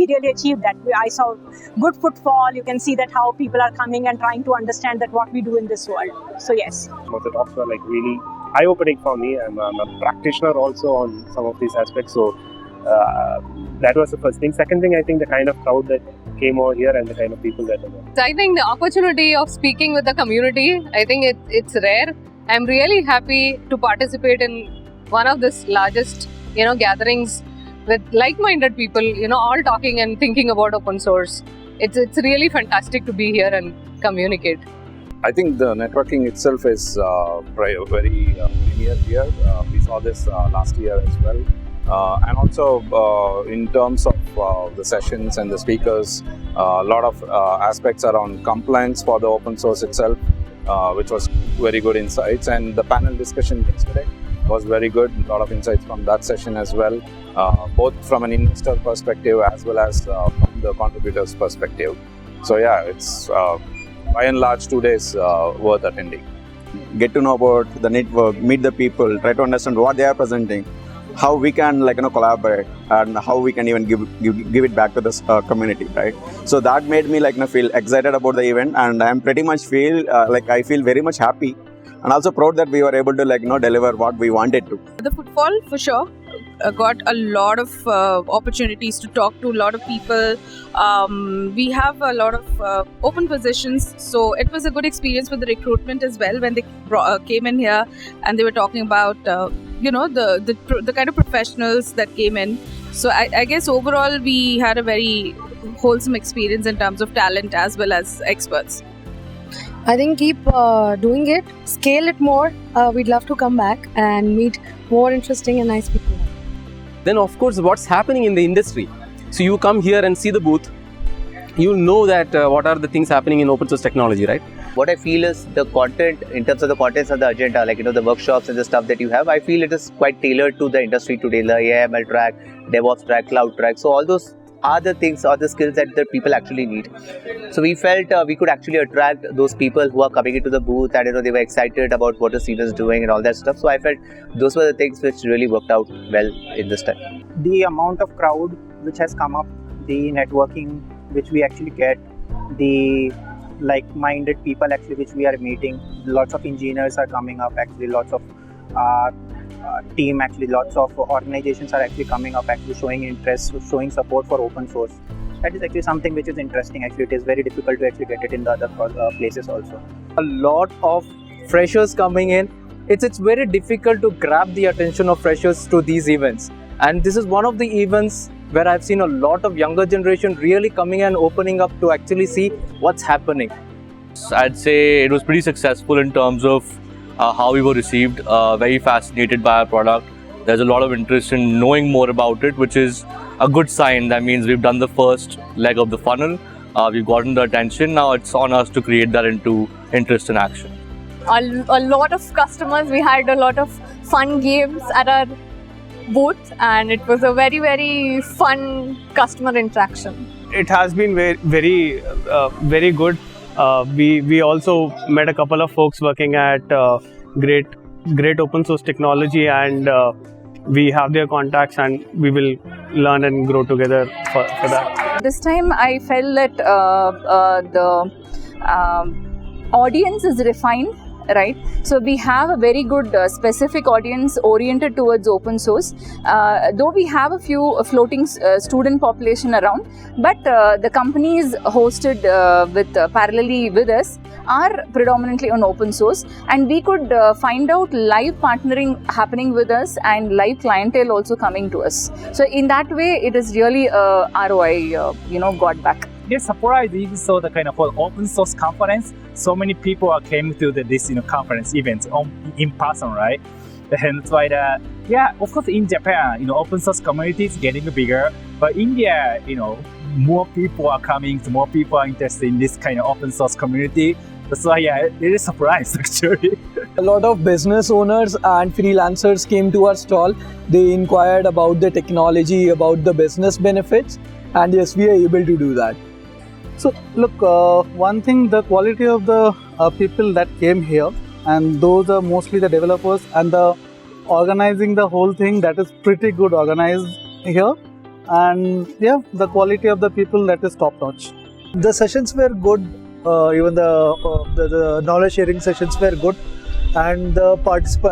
really achieved that. I saw good footfall. You can see that how people are coming and trying to understand that what we do in this world. So yes. Some of the talks were like really eye-opening for me. I'm a practitioner also on some of these aspects. So that was the first thing. Second thing, I think the kind of crowd that came over here and the kind of people that were there. So I think the opportunity of speaking with the community, I think it's rare. I'm really happy to participate in one of this largest, gatherings with like-minded people, all talking and thinking about open source. It's really fantastic to be here and communicate. I think the networking itself is very premier here. We saw this last year as well. And also in terms of the sessions and the speakers, a lot of aspects around compliance for the open source itself, which was very good insights. And the panel discussion yesterday was very good. A lot of insights from that session as well, both from an investor perspective as well as from the contributors' perspective. So yeah, it's by and large 2 days worth attending. Get to know about the network, meet the people, try to understand what they are presenting, how we can collaborate, and how we can even give it back to this community, right? So that made me feel excited about the event, and I'm pretty much I feel very much happy and also proud that we were able to deliver what we wanted to. The footfall for sure. Got a lot of opportunities to talk to a lot of people. We have a lot of open positions, so it was a good experience with the recruitment as well when they came in here and they were talking about the kind of professionals that came in. So I guess overall we had a very wholesome experience in terms of talent as well as experts. I think keep doing it, scale it more. We'd love to come back and meet more interesting and nice people. Then of course what's happening in the industry. So you come here and see the booth, you'll know that what are the things happening in open source technology, right? What I feel is the content, in terms of the contents of the agenda, the workshops and the stuff that you have, I feel it is quite tailored to the industry today, the AIML track, DevOps track, cloud track. So all those are the things or the skills that the people actually need. So we felt we could actually attract those people who are coming into the booth and they were excited about what the scene is doing and all that stuff. So I felt those were the things which really worked out well in this time. The amount of crowd which has come up, the networking which we actually get, the like-minded people actually which we are meeting, lots of engineers are coming up actually, lots of team actually, lots of organizations are actually coming up actually showing interest, showing support for open source. That is actually something which is interesting actually. It is very difficult to actually get it in the other places also. A lot of freshers coming in. It's very difficult to grab the attention of freshers to these events, and this is one of the events where I've seen a lot of younger generation really coming and opening up to actually see what's happening. I'd say it was pretty successful in terms of how we were received, very fascinated by our product. There's a lot of interest in knowing more about it, which is a good sign. That means we've done the first leg of the funnel, we've gotten the attention, now it's on us to create that into interest and action. A lot of customers, we had a lot of fun games at our booth, and it was a very, very fun customer interaction. It has been very good. We also met a couple of folks working at great open source technology, and we have their contacts, and we will learn and grow together for that. This time I felt that the audience is refined, right? So we have a very good specific audience oriented towards open source. Though we have a few floating student population around, but the companies hosted parallelly with us are predominantly on open source, and we could find out live partnering happening with us and live clientele also coming to us. So in that way, it is really ROI, got back. It's surprising. So the kind of open source conference, so many people are came to this conference events in person, right? And that's why of course in Japan, open source community is getting bigger, but India, more people are coming, more people are interested in this kind of open source community. That's why it is surprised actually. A lot of business owners and freelancers came to our stall. They inquired about the technology, about the business benefits, and yes, we are able to do that. So look, one thing, the quality of the people that came here, and those are mostly the developers, and the organizing the whole thing, that is pretty good organized here. and yeah, the quality of the people, that is top notch. The sessions were good, even the knowledge sharing sessions were good, and the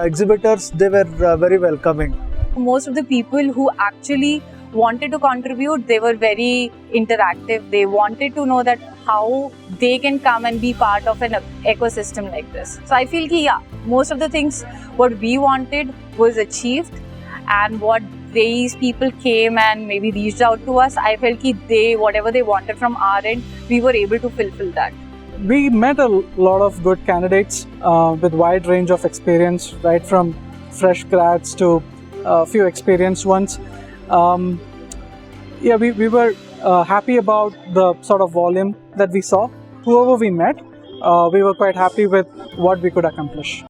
exhibitors, they were very welcoming. Most of the people who actually wanted to contribute, they were very interactive. They wanted to know that how they can come and be part of an ecosystem like this. So I feel that yeah, most of the things what we wanted was achieved, and what these people came and maybe reached out to us, I felt that whatever they wanted from our end, we were able to fulfill that. We met a lot of good candidates with wide range of experience, right from fresh grads to a few experienced ones. Yeah, we were happy about the sort of volume that we saw. Whoever we met, we were quite happy with what we could accomplish.